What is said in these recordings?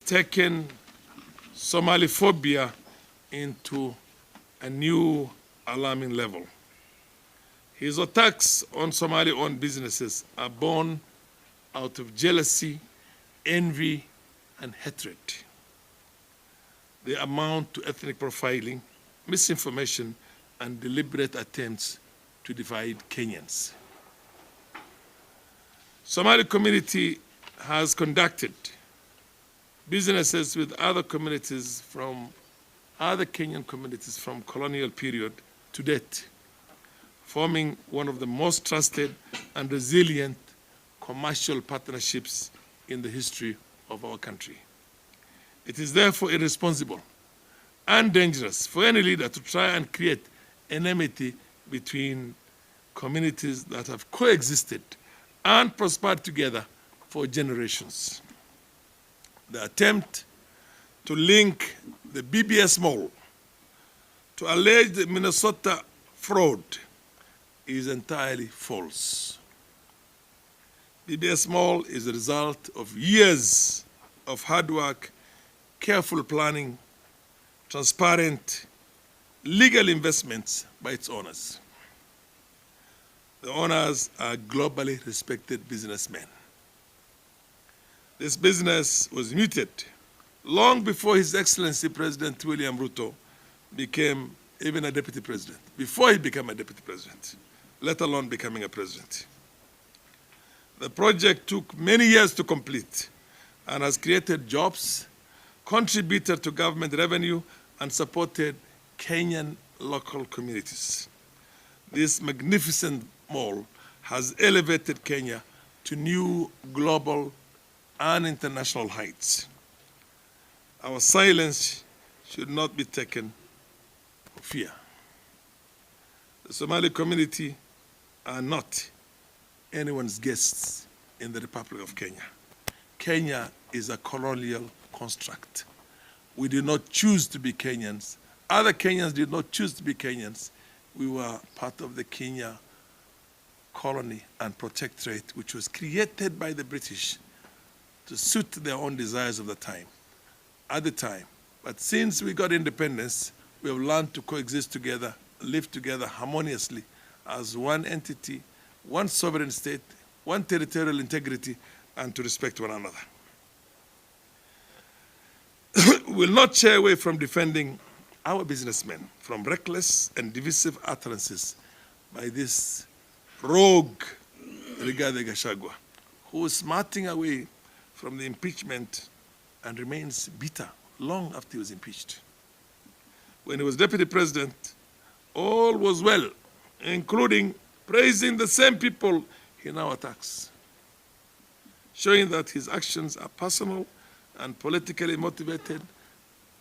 taken Somaliphobia into a new alarming level. His attacks on Somali-owned businesses are born out of jealousy, envy, and hatred. They amount to ethnic profiling, misinformation, and deliberate attempts to divide Kenyans. Somali community has conducted businesses with other communities from other Kenyan communities from colonial period to date, forming one of the most trusted and resilient commercial partnerships in the history of our country. It is therefore irresponsible and dangerous for any leader to try and create enmity between communities that have coexisted and prospered together for generations. The attempt to link the BBS Mall to alleged Minnesota fraud is entirely false. BBS Mall is the result of years of hard work, careful planning, transparent, legal investments by its owners. The owners are globally respected businessmen. This business was mooted long before His Excellency President William Ruto became even a deputy president, before he became a deputy president, let alone becoming a president. The project took many years to complete and has created jobs, contributed to government revenue, and supported Kenyan local communities. This magnificent mall has elevated Kenya to new global and international heights. Our silence should not be taken for fear. The Somali community are not anyone's guests in the Republic of Kenya. Kenya is a colonial construct. We did not choose to be Kenyans. Other Kenyans did not choose to be Kenyans. We were part of the Kenya colony and protectorate, which was created by the British to suit their own desires of the time, at the time. But since we got independence, we have learned to coexist together, live together harmoniously as one entity, one sovereign state, one territorial integrity, and to respect one another. We will not shy away from defending our businessmen from reckless and divisive utterances by this rogue Rigathi Gachagua, who is smarting away from the impeachment and remains bitter long after he was impeached. When he was deputy president, all was well, including praising the same people he now attacks, showing that his actions are personal and politically motivated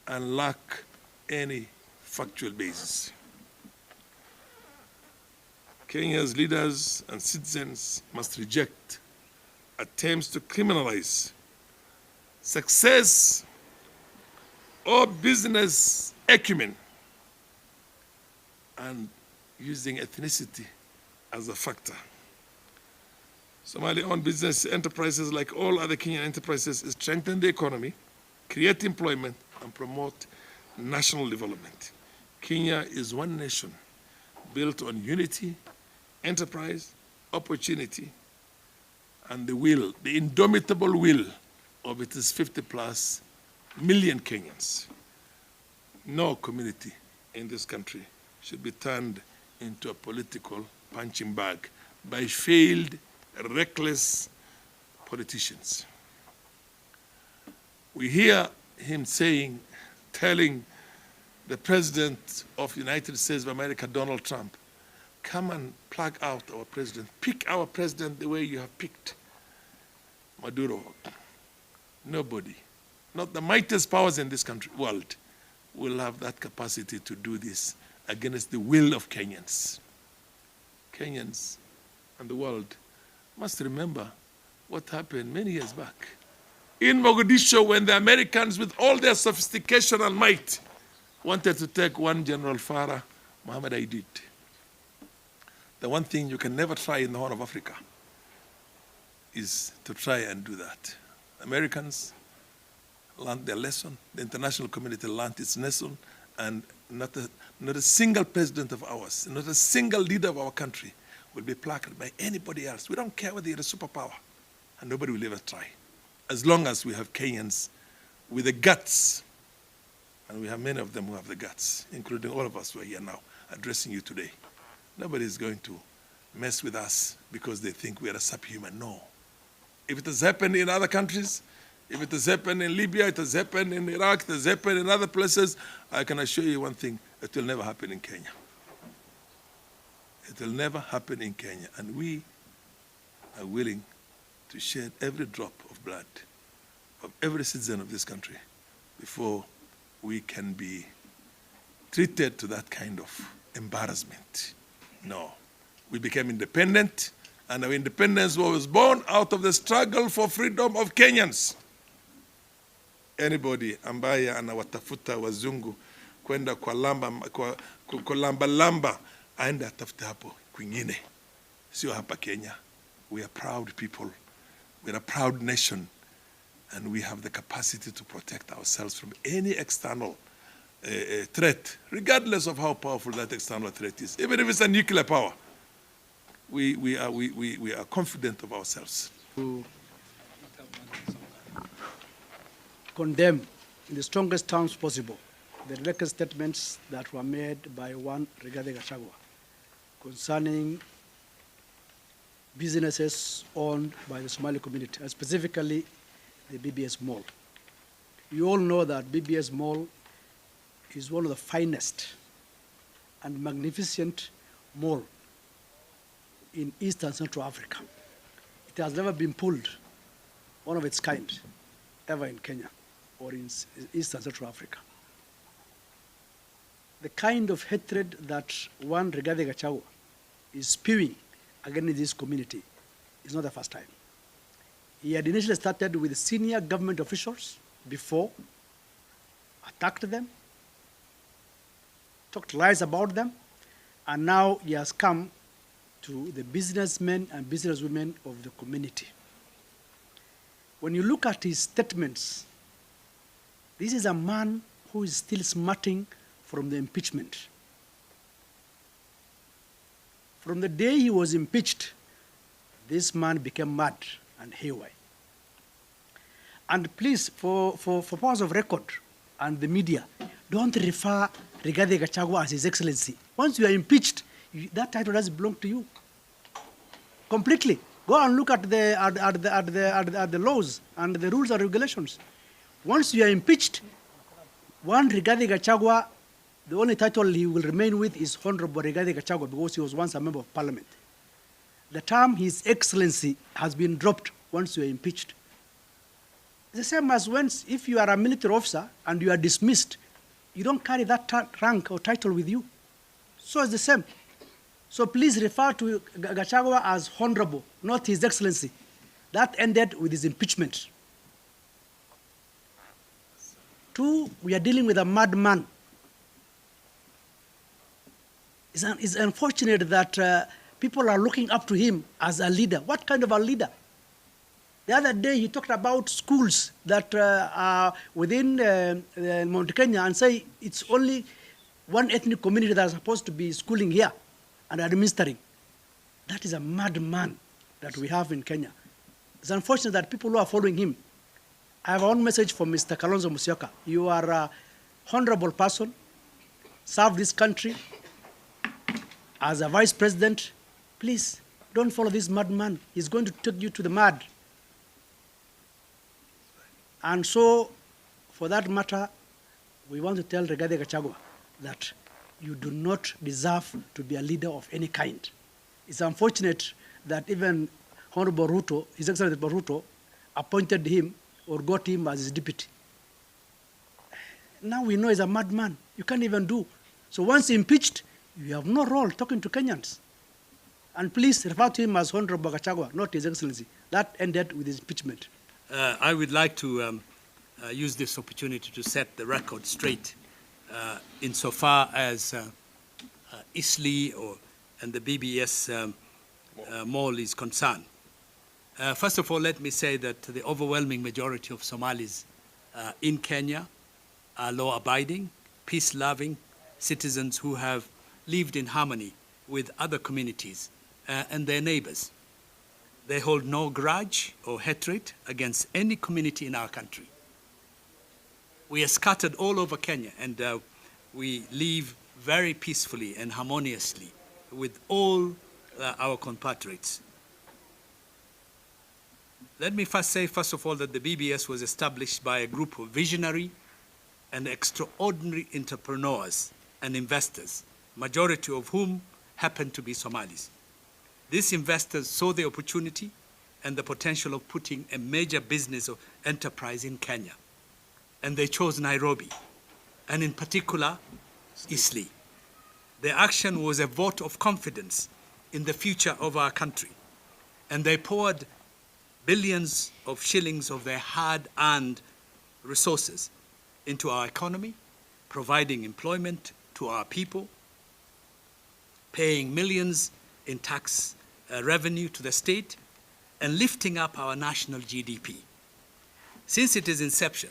and lack any factual basis. Kenya's leaders and citizens must reject attempts to criminalize success or business acumen and using ethnicity as a factor. Somali-owned business enterprises, like all other Kenyan enterprises, strengthen the economy, create employment, and promote national development. Kenya is one nation built on unity, enterprise, opportunity, and the will, the indomitable will of its 50+ million Kenyans. No community in this country should be turned into a political punching bag by failed, reckless politicians. We hear him telling the President of the United States of America, Donald Trump, come and plug out our president. Pick our president the way you have picked Maduro. Nobody, not the mightiest powers in this world, will have that capacity to do this against the will of Kenyans. Kenyans and the world must remember what happened many years back in Mogadishu when the Americans, with all their sophistication and might, wanted to take one General Farah, Muhammad Aidid. The one thing you can never try in the Horn of Africa is to try and do that. Americans learned their lesson. The international community learned its lesson, and not a single president of ours, not a single leader of our country will be placarded by anybody else. We don't care whether you're a superpower, and nobody will ever try. As long as we have Kenyans with the guts, and we have many of them who have the guts, including all of us who are here now addressing you today. Nobody is going to mess with us because they think we are a subhuman. No. If it has happened in other countries, if it has happened in Libya, it has happened in Iraq, it has happened in other places, I can assure you one thing, it will never happen in Kenya. It will never happen in Kenya. And we are willing to shed every drop of blood of every citizen of this country before we can be treated to that kind of embarrassment. No. We became independent, and our independence was born out of the struggle for freedom of Kenyans. Anybody ambaye anawatafuta wazungu kwenda kwa lamba aende atafute hapo kwingine, sio hapa Kenya. We are proud people. We are a proud nation, and we have the capacity to protect ourselves from any external threat, regardless of how powerful that external threat is. Even if it's a nuclear power, we are confident of ourselves. To condemn in the strongest terms possible the record statements that were made by one Rigathi Gachagua concerning businesses owned by the Somali community, and specifically the BBS Mall. You all know that BBS Mall is one of the finest and magnificent mall in East and Central Africa. It has never been pulled, one of its kind, ever in Kenya or in East and Central Africa. The kind of hatred that one Rigathi Gachagua is spewing against this community is not the first time. He had initially started with senior government officials before, attacked them, talked lies about them, and now he has come to the businessmen and businesswomen of the community. When you look at his statements, this is a man who is still smarting from the impeachment. From the day he was impeached, this man became mad and haywire. And please, for purpose of record and the media, don't refer Rigathi Gachagua as His Excellency. Once you are impeached, that title doesn't belong to you. Completely. Go and look at the laws and the rules and regulations. Once you are impeached, one Rigathi Gachagua, the only title he will remain with is Honorable Rigathi Gachagua, because he was once a member of parliament. The term His Excellency has been dropped once you are impeached. The same as if you are a military officer and you are dismissed, you don't carry that rank or title with you. So it's the same. So please refer to Gachagua as Honorable, not His Excellency. That ended with his impeachment. 2, we are dealing with a madman. It's unfortunate that people are looking up to him as a leader. What kind of a leader? The other day he talked about schools that are within Mount Kenya and say it's only one ethnic community that is supposed to be schooling here and administering. That is a madman that we have in Kenya. It's unfortunate that people who are following him. I have one message for Mr. Kalonzo Musyoka. You are a honorable person, serve this country as a vice president. Please, don't follow this madman. He's going to take you to the mud. And so, for that matter, we want to tell Rigathi Gachagua that you do not deserve to be a leader of any kind. It's unfortunate that even Honorable Ruto, His Excellency Ruto, appointed him or got him as his deputy. Now we know he's a madman. You can't even do. So once impeached, you have no role talking to Kenyans. And please refer to him as Honorable Gachagua, not His Excellency. That ended with his impeachment. I would like to use this opportunity to set the record straight insofar as Eastleigh and the BBS mall is concerned. First of all, let me say that the overwhelming majority of Somalis in Kenya are law-abiding, peace-loving citizens who have lived in harmony with other communities and their neighbors. They hold no grudge or hatred against any community in our country. We are scattered all over Kenya, and we live very peacefully and harmoniously with all our compatriots. Let me first say, first of all, that the BBS was established by a group of visionary and extraordinary entrepreneurs and investors, majority of whom happen to be Somalis. These investors saw the opportunity and the potential of putting a major business or enterprise in Kenya. And they chose Nairobi, and in particular, Eastleigh. Their action was a vote of confidence in the future of our country. And they poured billions of shillings of their hard-earned resources into our economy, providing employment to our people, paying millions in tax revenue to the state, and lifting up our national GDP. Since its inception,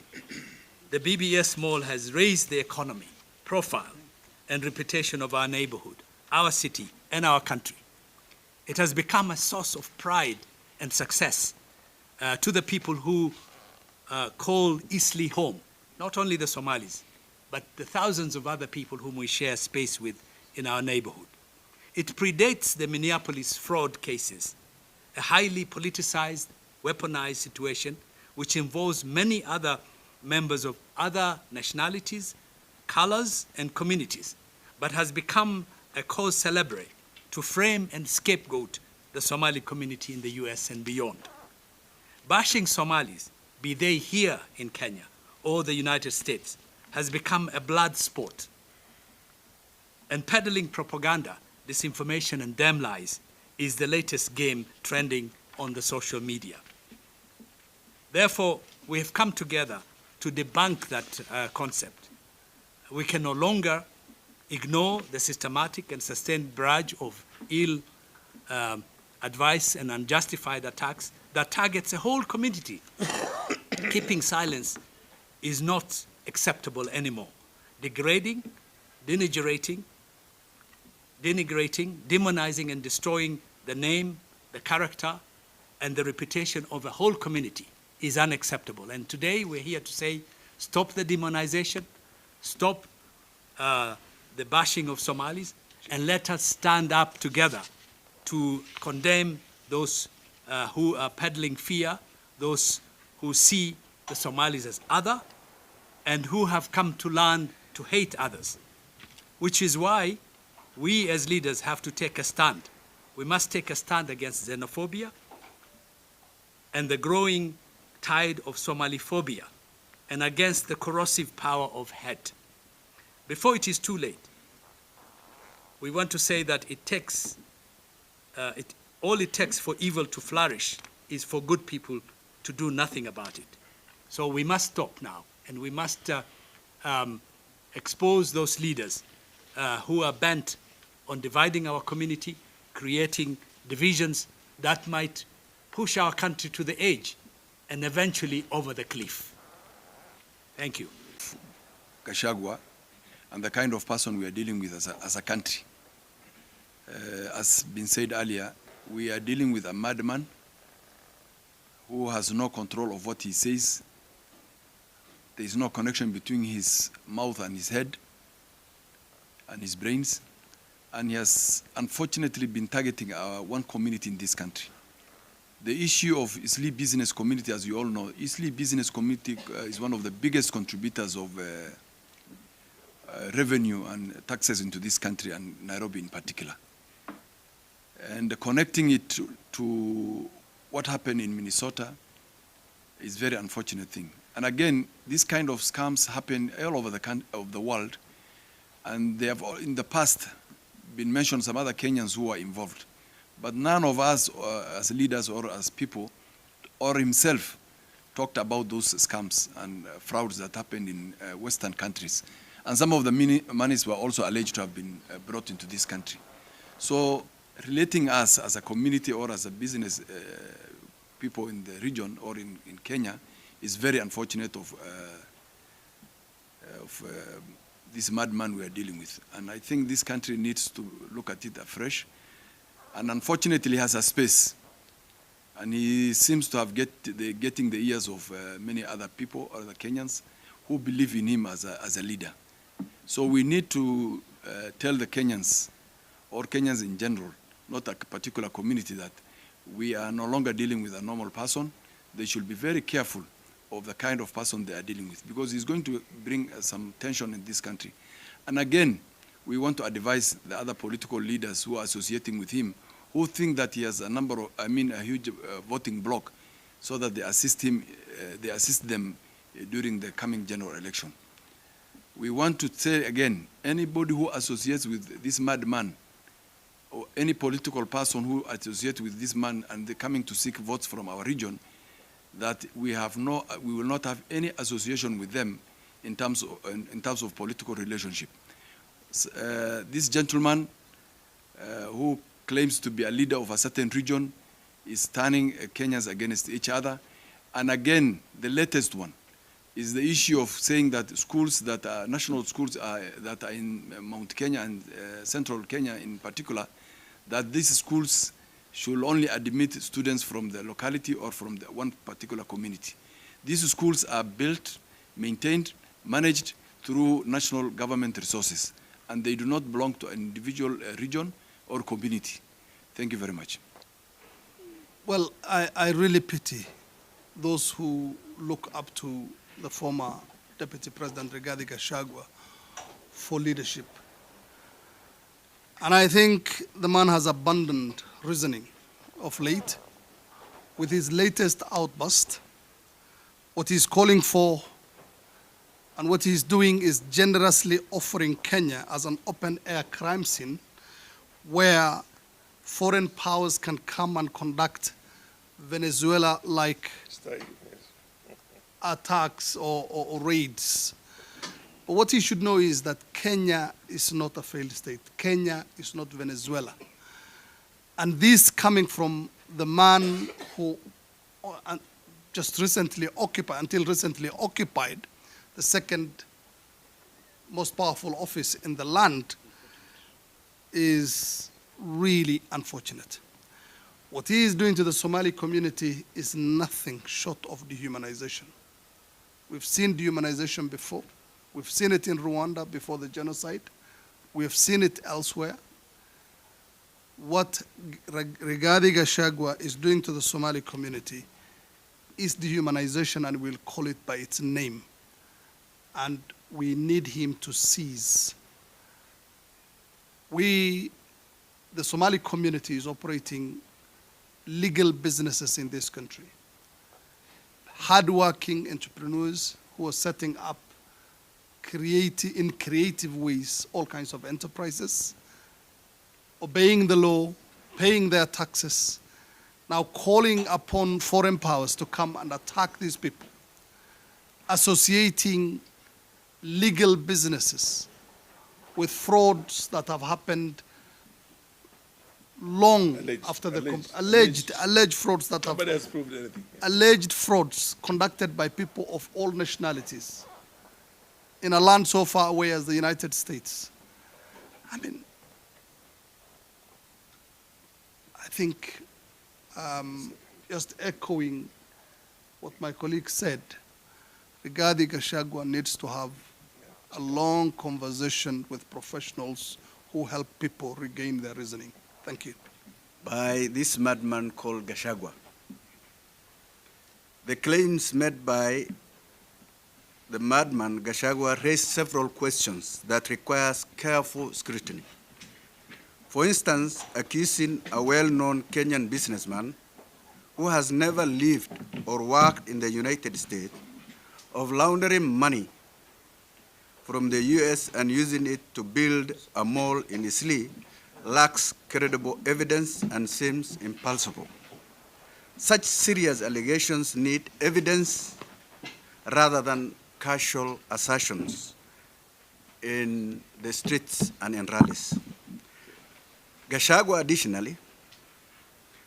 the BBS Mall has raised the economy, profile, and reputation of our neighborhood, our city, and our country. It has become a source of pride and success to the people who call Eastleigh home, not only the Somalis, but the thousands of other people whom we share space with in our neighborhood. It predates the Minneapolis fraud cases, a highly politicized, weaponized situation which involves many other members of other nationalities, colors, and communities, but has become a cause célèbre to frame and scapegoat the Somali community in the US and beyond. Bashing Somalis, be they here in Kenya or the United States, has become a blood sport. And peddling propaganda, disinformation, and damn lies is the latest game trending on the social media. Therefore, we have come together to debunk that concept. We can no longer ignore the systematic and sustained barrage of ill advice and unjustified attacks that targets a whole community. Keeping silence is not acceptable anymore. Degrading, denigrating, demonizing, and destroying the name, the character, and the reputation of a whole community is unacceptable. And today we're here to say, stop the demonization, stop the bashing of Somalis, and let us stand up together to condemn those who are peddling fear, those who see the Somalis as other, and who have come to learn to hate others, which is why we as leaders have to take a stand. We must take a stand against xenophobia and the growing tide of Somaliphobia, and against the corrosive power of hate. Before it is too late, we want to say that all it takes for evil to flourish is for good people to do nothing about it. So we must stop now, and we must expose those leaders who are bent on dividing our community, creating divisions that might push our country to the edge and eventually over the cliff. Thank you. GACHAGUA and the kind of person we are dealing with as a country. As been said earlier, we are dealing with a madman who has no control of what he says. There is no connection between his mouth and his head and his brains. And he has unfortunately been targeting our one community in this country. The issue of Eastleigh business community, as you all know, Eastleigh business community is one of the biggest contributors of revenue and taxes into this country, and Nairobi in particular. And connecting it to what happened in Minnesota is a very unfortunate thing. And again, this kind of scams happen all over the world, and they have in the past been mentioned some other Kenyans who are involved. But none of us as leaders or as people or himself talked about those scams and frauds that happened in Western countries. And some of the monies were also alleged to have been brought into this country. So relating us as a community or as a business people in the region or in Kenya is very unfortunate of this madman we are dealing with. And I think this country needs to look at it afresh. And unfortunately, he has a space. And he seems to have getting the ears of many other people, other Kenyans, who believe in him as a leader. So we need to tell the Kenyans, or Kenyans in general, not a particular community, that we are no longer dealing with a normal person. They should be very careful of the kind of person they are dealing with, because he's going to bring some tension in this country. And again, we want to advise the other political leaders who are associating with him, who think that he has a huge voting bloc, so that they assist him, they assist them during the coming general election. We want to say again, anybody who associates with this madman, or any political person who associates with this man and they're coming to seek votes from our region, that we will not have any association with them in terms of political relationship. This gentleman who claims to be a leader of a certain region is turning Kenyans against each other. And again, the latest one is the issue of saying that schools that are national schools that are in Mount Kenya and Central Kenya in particular, that these schools should only admit students from the locality or from the one particular community. These schools are built, maintained, managed through national government resources, and they do not belong to an individual region or community. Thank you very much. Well, I really pity those who look up to the former Deputy President Rigathi Gachagua for leadership. And I think the man has abandoned reasoning of late with his latest outburst. What he's calling for and what he's doing is generously offering Kenya as an open-air crime scene where foreign powers can come and conduct Venezuela-like attacks or raids. But what he should know is that Kenya is not a failed state. Kenya is not Venezuela. And this coming from the man who until recently occupied the second most powerful office in the land is really unfortunate. What he is doing to the Somali community is nothing short of dehumanization. We've seen dehumanization before. We've seen it in Rwanda before the genocide. We have seen it elsewhere. What Rigathi Gachagua is doing to the Somali community is dehumanization, and we'll call it by its name. And we need him to cease. The Somali community is operating legal businesses in this country. Hardworking entrepreneurs who are setting up in creative ways all kinds of enterprises, obeying the law, paying their taxes, now calling upon foreign powers to come and attack these people, associating legal businesses with frauds that have happened long after the alleged frauds that Nobody has proved anything. Alleged frauds conducted by people of all nationalities in a land so far away as the United States. I mean, I think just echoing what my colleague said, Rigathi Gachagua needs to have a long conversation with professionals who help people regain their reasoning. Thank you. By this madman called Gachagua. The claims made by the madman Gachagua raised several questions that requires careful scrutiny. For instance, accusing a well-known Kenyan businessman who has never lived or worked in the United States of laundering money from the US and using it to build a mall in Isli lacks credible evidence and seems impossible. Such serious allegations need evidence rather than casual assertions in the streets and in rallies. Gachagua additionally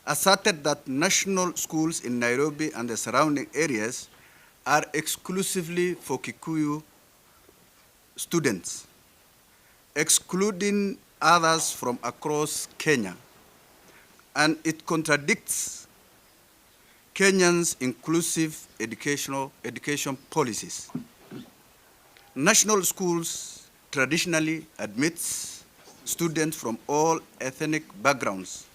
asserted that national schools in Nairobi and the surrounding areas are exclusively for Kikuyu students, excluding others from across Kenya, and it contradicts Kenyans' inclusive education policies. National schools traditionally admits students from all ethnic backgrounds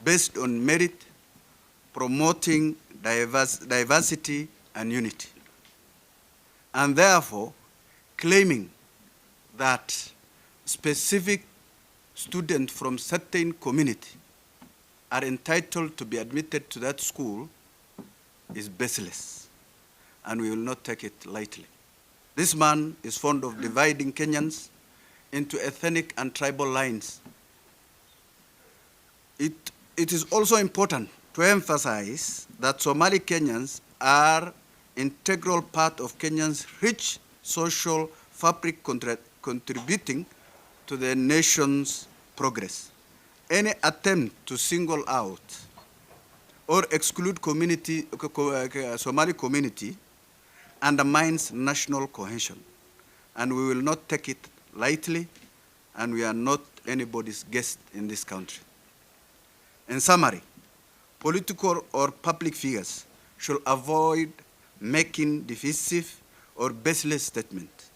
based on merit, promoting diversity and unity. And therefore, claiming that specific students from certain community are entitled to be admitted to that school is baseless, and we will not take it lightly. This man is fond of dividing Kenyans into ethnic and tribal lines. It is also important to emphasize that Somali Kenyans are integral part of Kenyans' rich social fabric contributing to the nation's progress. Any attempt to single out or exclude Somali community undermines national cohesion, and we will not take it lightly, and we are not anybody's guest in this country. In summary, political or public figures should avoid making divisive or baseless statements.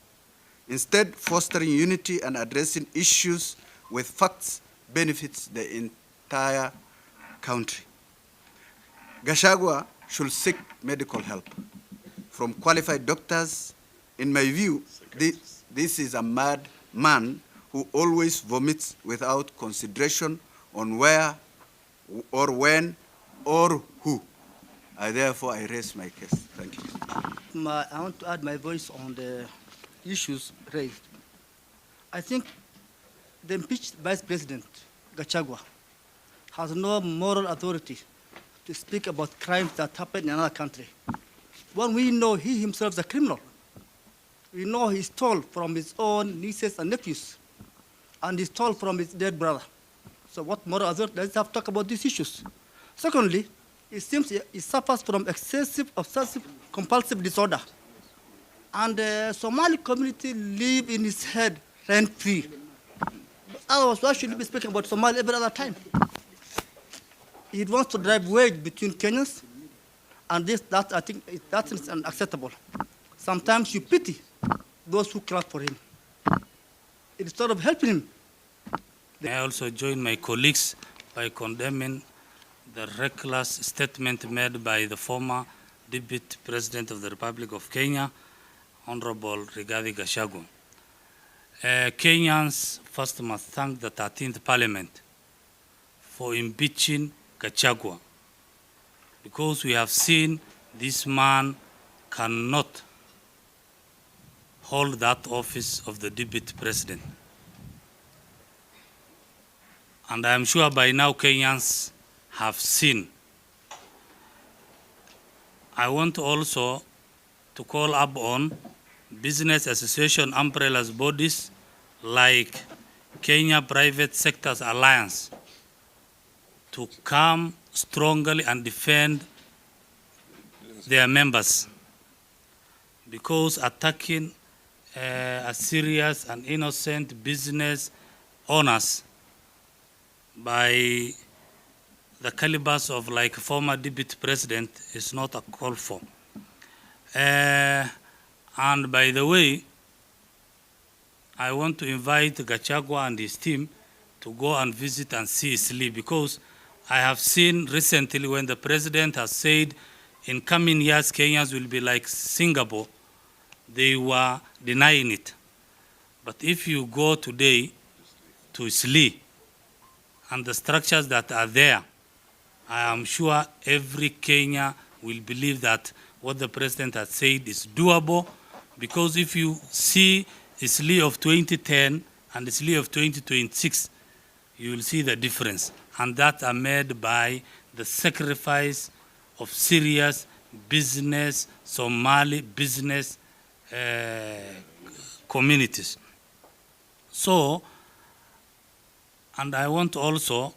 Instead, fostering unity and addressing issues with facts benefits the entire country. GACHAGUA should seek medical help from qualified doctors. In my view, this is a mad man who always vomits without consideration on where or when or who. Therefore, I raise my case. Thank you. I want to add my voice on the issues raised. I think the impeached Vice President, GACHAGUA, has no moral authority to speak about crimes that happen in another country. When we know he himself is a criminal, we know he stole from his own nieces and nephews, and he stole from his dead brother. So what moral authority does he have to talk about these issues? Secondly, it seems he suffers from excessive, obsessive, compulsive disorder. And the Somali community live in his head rent-free. Otherwise, why should we be speaking about Somali every other time? He wants to drive wedge between Kenyans, and that I think that is unacceptable. Sometimes you pity those who clap for him instead of helping him. I also join my colleagues by condemning the reckless statement made by the former Deputy President of the Republic of Kenya, Honorable Rigathi Gachagua. Kenyans first must thank the 13th Parliament for impeaching GACHAGUA, because we have seen this man cannot hold that office of the Deputy President. And I am sure by now Kenyans have seen. I want also to call up on business association umbrellas bodies like Kenya Private Sectors Alliance to come strongly and defend their members, because attacking a serious and innocent business owners by the calibers of like former Deputy President is not a call for. And by the way, I want to invite GACHAGUA and his team to go and visit and see Isli, because I have seen recently when the President has said in coming years Kenyans will be like Singapore, they were denying it. But if you go today to Isli and the structures that are there, I am sure every Kenya will believe that what the President has said is doable, because if you see Isli of 2010 and Isli of 2026, you will see the difference. And that are made by the sacrifice of serious business, Somali business communities. So, and I want also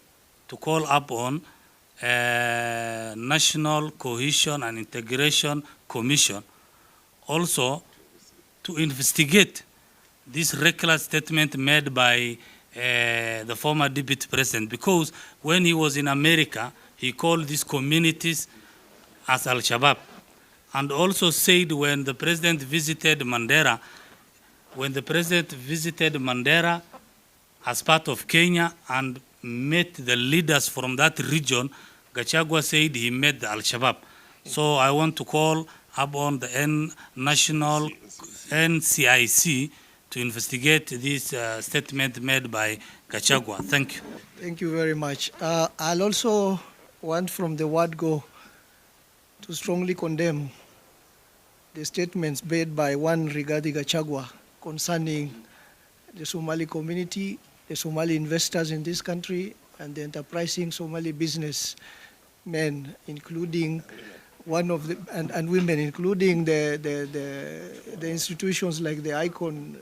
to call upon National Cohesion and Integration Commission also to investigate this reckless statement made by the former deputy president, because when he was in America, he called these communities as Al-Shabaab, and also said when the president visited Mandera, as part of Kenya and met the leaders from that region, GACHAGUA said he met the Al-Shabaab. So I want to call upon the national NCIC to investigate this statement made by GACHAGUA. Thank you. Thank you very much. I'll also want from the word go to strongly condemn the statements made by one Rigathi Gachagua concerning the Somali community, the Somali investors in this country, and the enterprising Somali businessmen, including one of the, and women, including the institutions like the Icon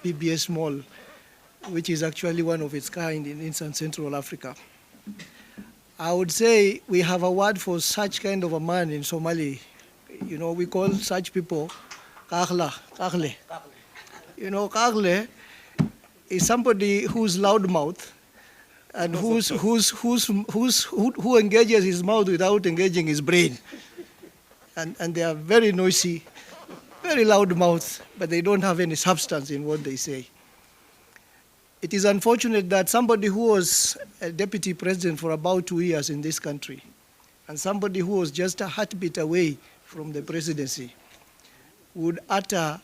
PBS Mall, which is actually one of its kind in East and Central Africa. I would say we have a word for such kind of a man in Somali. You know, we call such people Kakhle. You know, Kakhle is somebody who's loudmouth and who engages his mouth without engaging his brain. And they are very noisy, very loud mouth, but they don't have any substance in what they say. It is unfortunate that somebody who was a deputy president for about 2 years in this country, and somebody who was just a heartbeat away from the presidency, would utter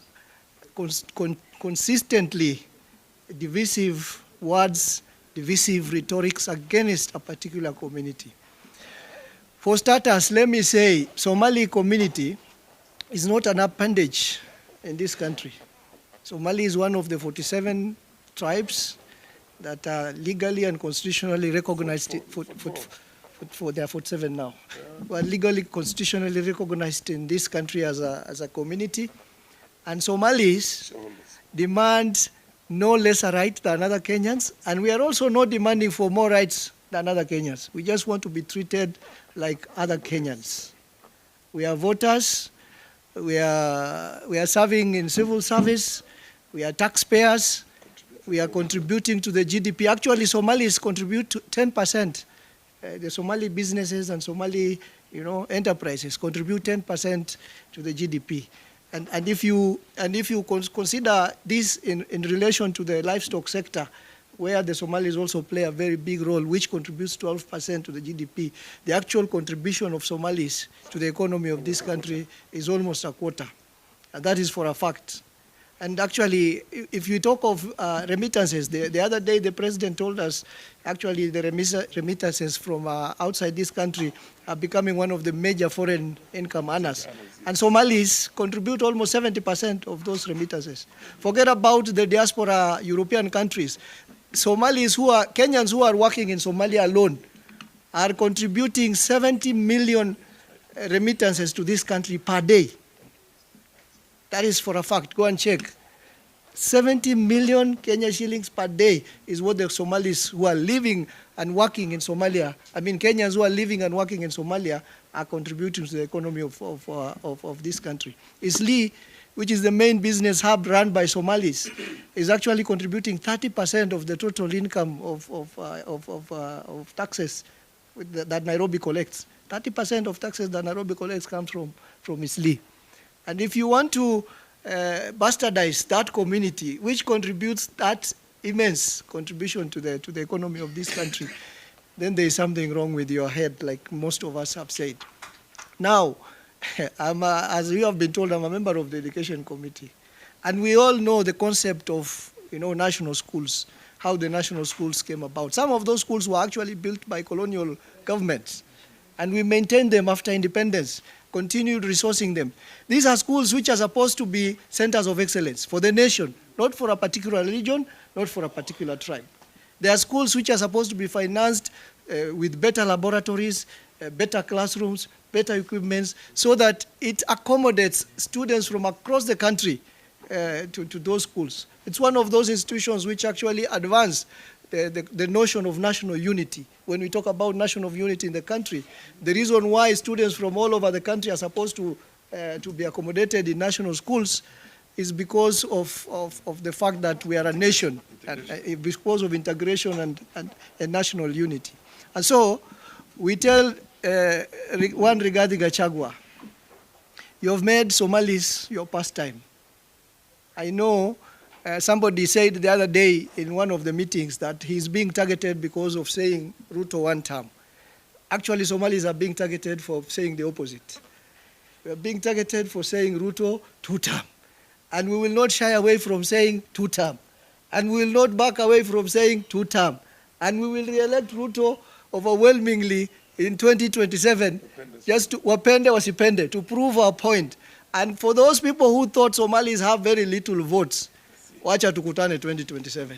consistently divisive words, divisive rhetorics against a particular community. For starters, let me say, Somali community is not an appendage in this country. Somali is one of the 47 tribes that are legally and constitutionally recognized they are 47 now. But legally, constitutionally recognized in this country as a community. And Somalis demand no lesser right than other Kenyans, and we are also not demanding for more rights than other Kenyans. We just want to be treated like other Kenyans. We are voters, we are serving in civil service, we are taxpayers, we are contributing to the GDP. Actually, Somalis contribute to 10%. The Somali businesses and Somali, enterprises contribute 10% to the GDP. And if you consider this in relation to the livestock sector, where the Somalis also play a very big role, which contributes 12% to the GDP, the actual contribution of Somalis to the economy of this country is almost a quarter. And that is for a fact. And actually, if you talk of remittances, the other day the president told us actually the remittances from outside this country are becoming one of the major foreign income earners. And Somalis contribute almost 70% of those remittances. Forget about the diaspora European countries. Kenyans who are working in Somalia alone are contributing 70 million remittances to this country per day. That is for a fact. Go and check. 70 million Kenya shillings per day is what the Somalis who are living and working in Somalia, Kenyans who are living and working in Somalia are contributing to the economy of this country. Isli, which is the main business hub run by Somalis, is actually contributing 30% of the total income of taxes that Nairobi collects. 30% of taxes that Nairobi collects comes from Isli. And if you want to bastardize that community, which contributes that immense contribution to the economy of this country, then there is something wrong with your head, like most of us have said. Now, as you have been told, I'm a member of the Education Committee. And we all know the concept of national schools, how the national schools came about. Some of those schools were actually built by colonial governments, and we maintained them after independence, continued resourcing them. These are schools which are supposed to be centers of excellence for the nation, not for a particular religion, not for a particular tribe. They are schools which are supposed to be financed with better laboratories, better classrooms, better equipments, so that it accommodates students from across the country to those schools. It's one of those institutions which actually advance the notion of national unity. When we talk about national unity in the country, the reason why students from all over the country are supposed to to be accommodated in national schools is because of the fact that we are a nation, and because of integration and national unity. And so we tell one Rigathi Gachagua, you have made Somalis your pastime. I know somebody said the other day in one of the meetings that he's being targeted because of saying Ruto one term. Actually, Somalis are being targeted for saying the opposite. We are being targeted for saying Ruto 2 term. And we will not shy away from saying 2 term. And we will not back away from saying 2 term. And we will re-elect Ruto overwhelmingly in 2027, just to wapende wasipende, to prove our point. And for those people who thought Somalis have very little votes, wacha tukutane 2027.